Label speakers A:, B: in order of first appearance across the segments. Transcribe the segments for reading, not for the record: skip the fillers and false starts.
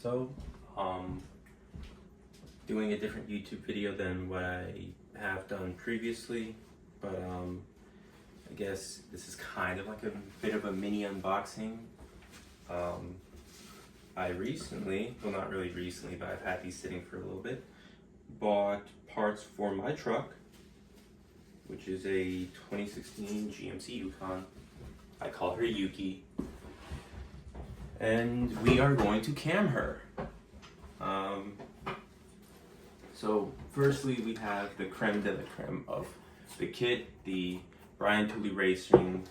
A: So, doing a different YouTube video than what I have done previously, but I guess this is kind of like a bit of a mini unboxing. I recently, well not really recently, but I've had these sitting for a little bit, bought parts for my truck, which is a 2016 GMC Yukon. I call her Yuki. And we are going to cam her. So firstly we have the creme de la creme of the kit, the Brian Tooley Racing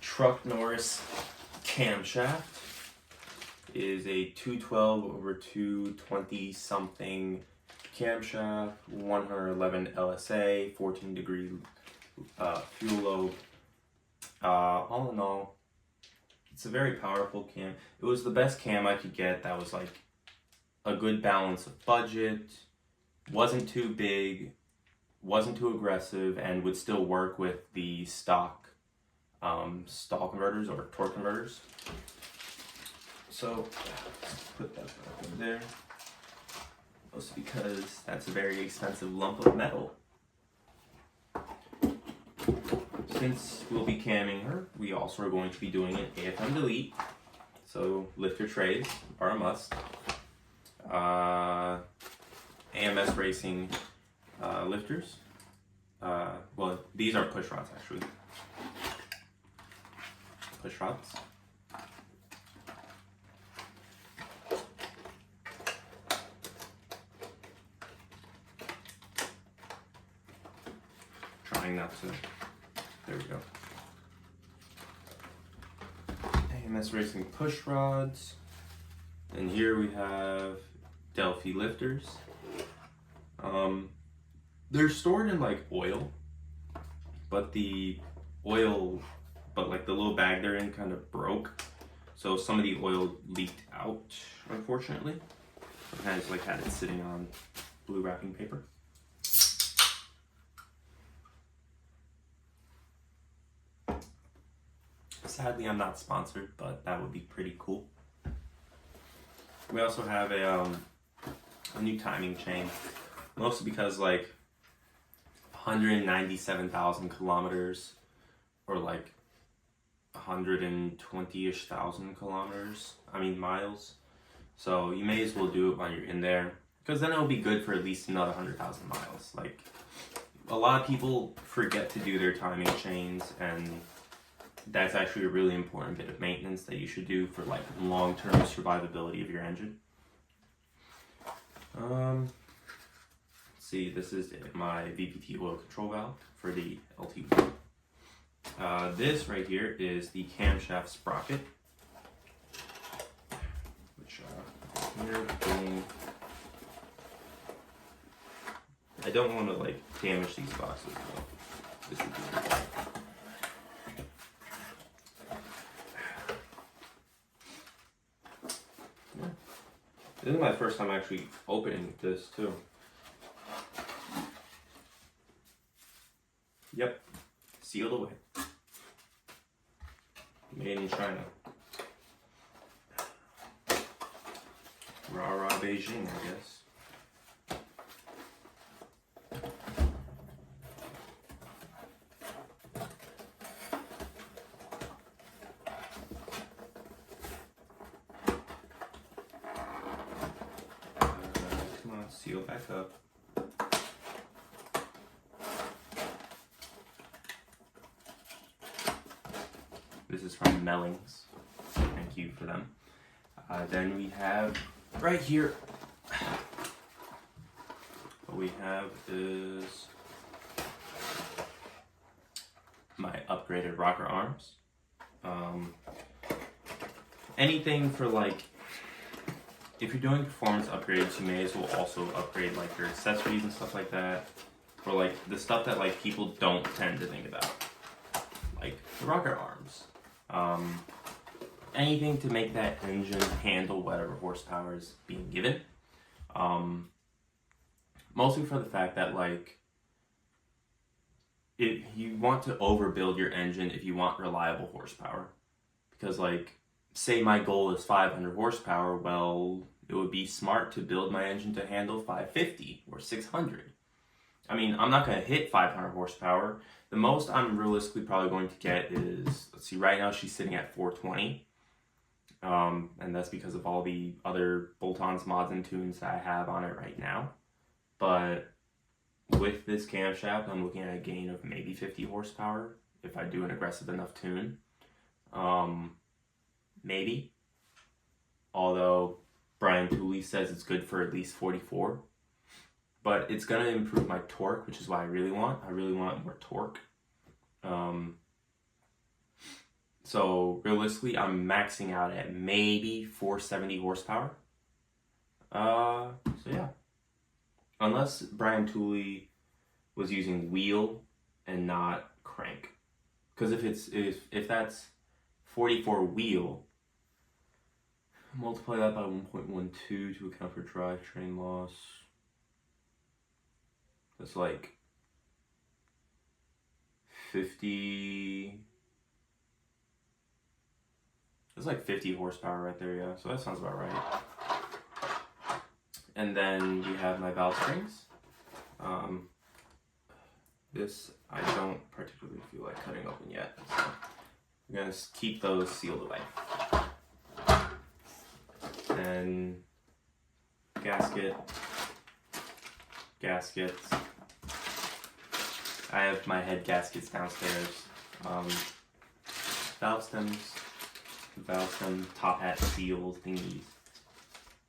A: Truck Norris camshaft. It is a 212/220 something camshaft, 111 LSA, 14 degree fuel load. All in all, it's a very powerful cam. It was the best cam I could get that was like a good balance of budget, wasn't too big, wasn't too aggressive, and would still work with the stock stall converters or torque converters. So let's put that back in there. Mostly because that's a very expensive lump of metal. Since we'll be camming her, we also are going to be doing an AFM delete. So lifter trays are a must. AMS Racing lifters. Well, these are push rods actually. Push rods. Trying not to. There we go. AMS Racing push rods. And here we have Delphi lifters. They're stored in like oil, but the little bag they're in kind of broke. So some of the oil leaked out, unfortunately. I kind of just like had it sitting on blue wrapping paper. Sadly, I'm not sponsored, but that would be pretty cool. We also have a new timing chain, mostly because like 197,000 kilometers, or like 120-ish thousand kilometers, miles. So you may as well do it while you're in there, because then it'll be good for at least another 100,000 miles. Like, a lot of people forget to do their timing chains, and that's actually a really important bit of maintenance that you should do for like long-term survivability of your engine. Let's see, this is my VPT oil control valve for the LT1. This right here is the camshaft sprocket, which I don't want to like damage these boxes, though. This would be good. This is my first time actually opening this too. Yep, sealed away. Made in China. Rah rah Beijing, I guess. Seal back up. This is from Mellings. Thank you for them. Then we have right here, what we have is my upgraded rocker arms. Anything for like, if you're doing performance upgrades, you may as well also upgrade like your accessories and stuff like that, or like the stuff that like people don't tend to think about, like the rocker arms. Anything to make that engine handle whatever horsepower is being given. Mostly for the fact that like, if you want to overbuild your engine if you want reliable horsepower, because like, say my goal is 500 horsepower, well, it would be smart to build my engine to handle 550 or 600. I mean, I'm not going to hit 500 horsepower. The most I'm realistically probably going to get is, let's see, right now she's sitting at 420. And that's because of all the other bolt-ons, mods, and tunes that I have on it right now. But with this camshaft, I'm looking at a gain of maybe 50 horsepower if I do an aggressive enough tune. Maybe. Although Brian Tooley says it's good for at least 44. But it's going to improve my torque, which is what I really want. I really want more torque. So realistically, I'm maxing out at maybe 470 horsepower. So yeah. Unless Brian Tooley was using wheel and not crank. Because if that's 44 wheel, multiply that by 1.12 to account for drivetrain loss. That's like 50. That's like 50 horsepower right there, yeah. So that sounds about right. And then you have my valve springs. This I don't particularly feel like cutting open yet. So I'm gonna keep those sealed away. And gaskets. I have my head gaskets downstairs. Valve stem, top hat seal thingies,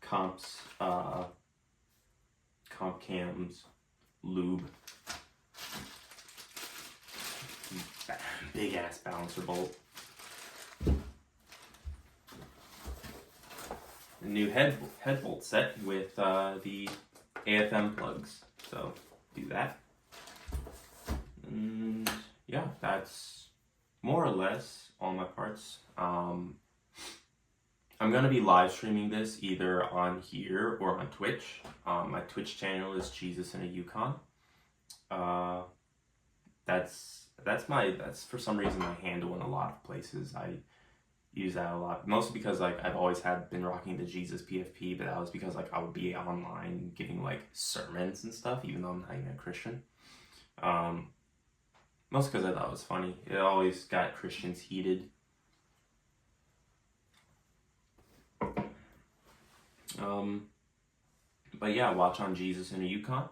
A: comps, comp cams, lube, big ass balancer bolt, a new head bolt set with the AFM plugs. So do that. And yeah, that's more or less all my parts. I'm gonna be live streaming this either on here or on Twitch. My Twitch channel is Jesus in a Yukon. That's for some reason my handle in a lot of places. I use that a lot, mostly because like I've always been rocking the Jesus PFP, but that was because like I would be online giving like sermons and stuff, even though I'm not even a Christian. Mostly because I thought it was funny. It always got Christians heated. But yeah, watch on Jesus in a Yukon,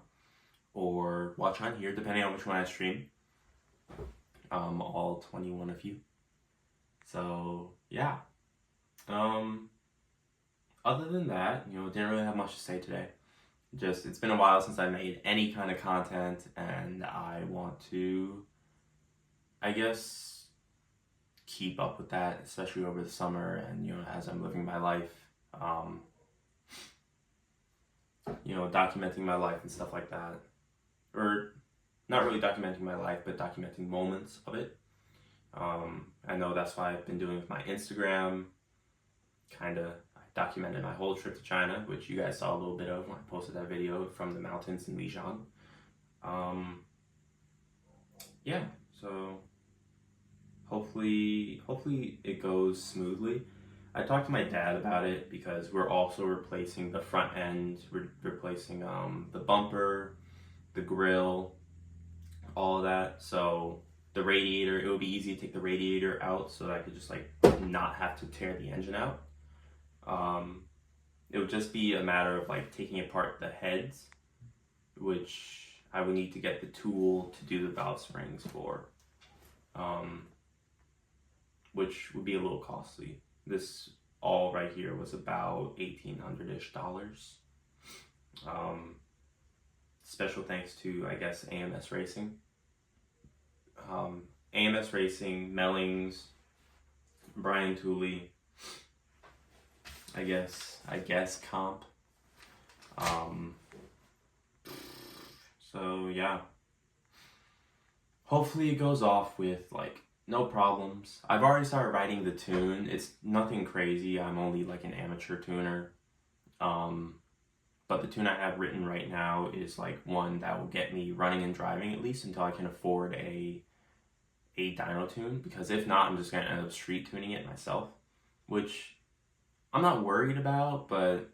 A: or watch on here, depending on which one I stream. All 21 of you. So yeah. Other than that, didn't really have much to say today. Just, it's been a while since I made any kind of content, and I want to, I guess, keep up with that, especially over the summer and, as I'm living my life. Documenting my life and stuff like that. Or, not really documenting my life, but documenting moments of it. I know that's why I've been doing with my Instagram. I documented my whole trip to China, which you guys saw a little bit of when I posted that video from the mountains in Lijiang. Yeah, so hopefully it goes smoothly. I talked to my dad about it because we're also replacing the front end, we're replacing the bumper, the grill, all of that. So the radiator, it would be easy to take the radiator out so that I could just like not have to tear the engine out. It would just be a matter of like taking apart the heads, which I would need to get the tool to do the valve springs for, which would be a little costly. This all right here was about $1,800-ish. Special thanks to, I guess, AMS Racing. AMS Racing, Mellings, Brian Tooley, I guess Comp. So yeah. Hopefully it goes off with like no problems. I've already started writing the tune. It's nothing crazy. I'm only like an amateur tuner. But the tune I have written right now is like one that will get me running and driving at least until I can afford a dyno tune, because if not, I'm just going to end up street tuning it myself, which I'm not worried about, but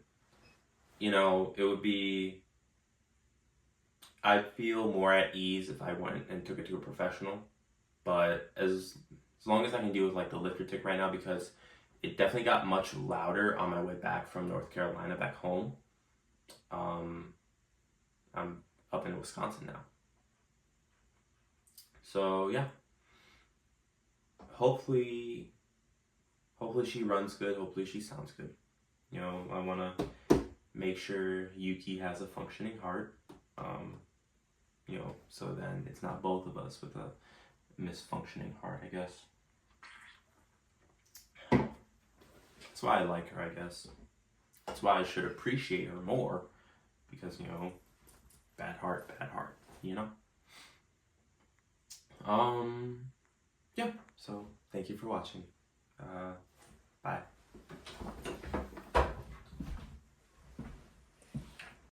A: you know, it would be, I'd feel more at ease if I went and took it to a professional. But as long as I can deal with like the lifter tick right now, because it definitely got much louder on my way back from North Carolina back home. I'm up in Wisconsin now. So yeah, hopefully, hopefully she runs good. Hopefully she sounds good. You know, I want to make sure Yuki has a functioning heart. You know, so then it's not both of us with a misfunctioning heart, I guess. That's why I like her, I guess. That's why I should appreciate her more, because, you know, bad heart, you know? Yeah, so thank you for watching. Bye.